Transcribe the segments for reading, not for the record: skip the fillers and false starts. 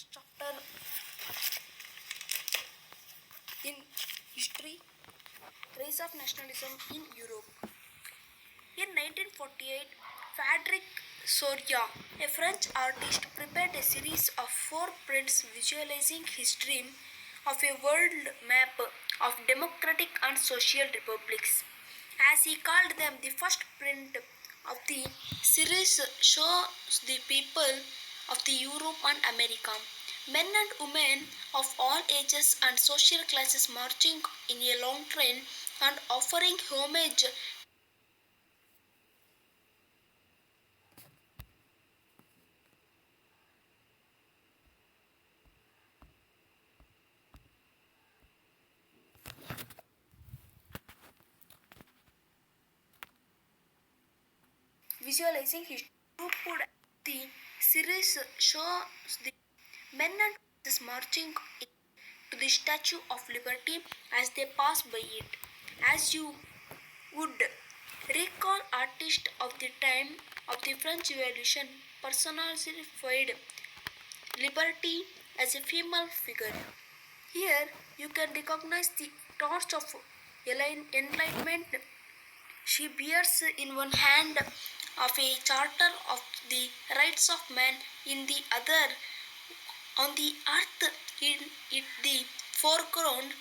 first chapter in history, rise of nationalism in Europe. In 1948, Frederic Soria, a French artist, prepared a series of four prints visualizing his dream of a world map of democratic and social republics. As he called them, the first print of the series shows the people of the Europe and America, men and women of all ages and social classes marching in a long train and offering homage. Visualizing his throughput, the series shows the men and women marching to the Statue of Liberty as they pass by it. As you would recall, artists of the time of the French Revolution personified liberty as a female figure. Here you can recognize the torch of enlightenment. She bears in one hand of a charter of the rights of man, in the other on the earth. In the foreground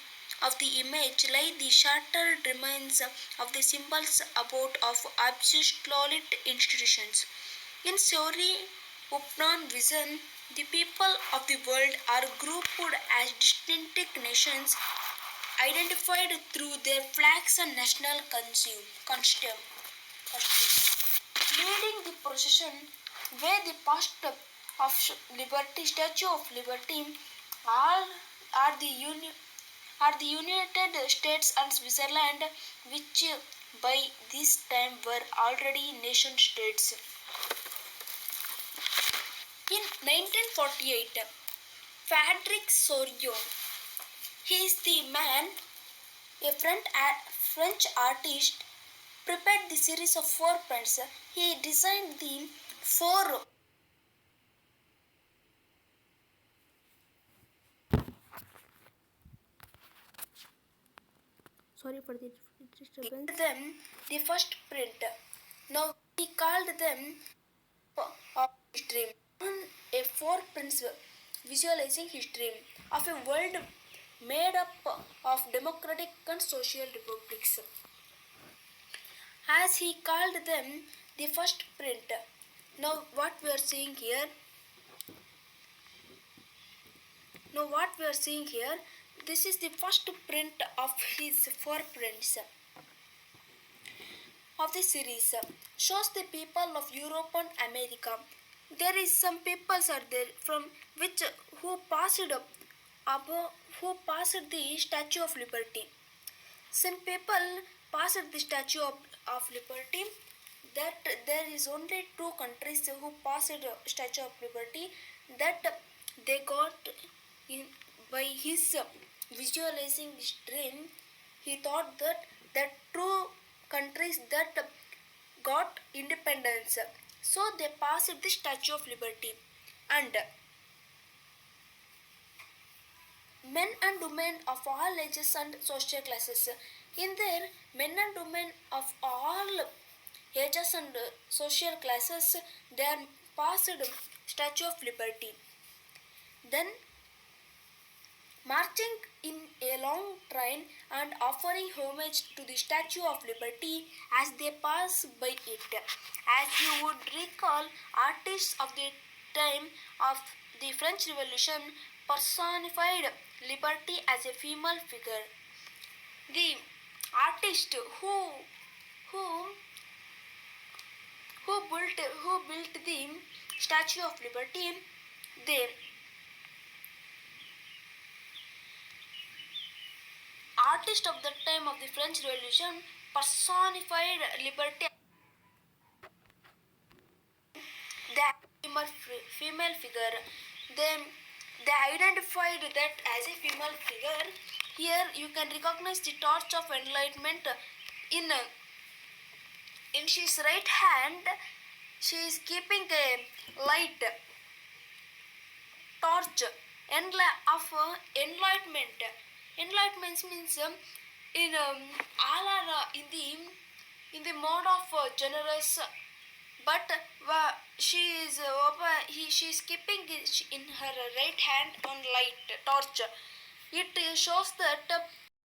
of the image lie the shattered remains of the symbols about of absolute institutions. In Sori Upnan vision, the people of the world are grouped as distinct nations identified through their flags and national costumes. Leading the procession where the past of Liberty, Statue of Liberty, all are the United States and Switzerland, which by this time were already nation states. In 1948, Frederic Sorio, he is the man, a French artist, prepared the series of four prints. He designed the four. Sorry for the disturbance. Them the first print. Now he called them of his dream. A four prints visualizing his dream of a world made up of democratic and social republics. As he called them the first print. Now what we are seeing here, this is the first print of his four prints of the series. Shows the people of Europe and America. There is some peoples are there from which who passed above, who passed the Statue of Liberty. Some people passed the Statue of Liberty. That there is only two countries who passed Statue of Liberty, that they got in by his visualizing his dream. He thought that the two countries that got independence, so they passed the Statue of Liberty, and men and women of all ages and social classes. In there, men and women of all ages and social classes, they are passed Statue of Liberty. Then marching in a long train and offering homage to the Statue of Liberty as they pass by it. As you would recall, artists of the time of the French Revolution personified liberty as a female figure. The artist who built the Statue of Liberty, they artist of the time of the French Revolution personified liberty, the female figure. They identified that as a female figure. Here you can recognize the torch of enlightenment in his right hand. She is keeping a light. torch of enlightenment. Enlightenment means in all are in the mode of generous, but she is she is keeping it in her right hand on light torch. It shows that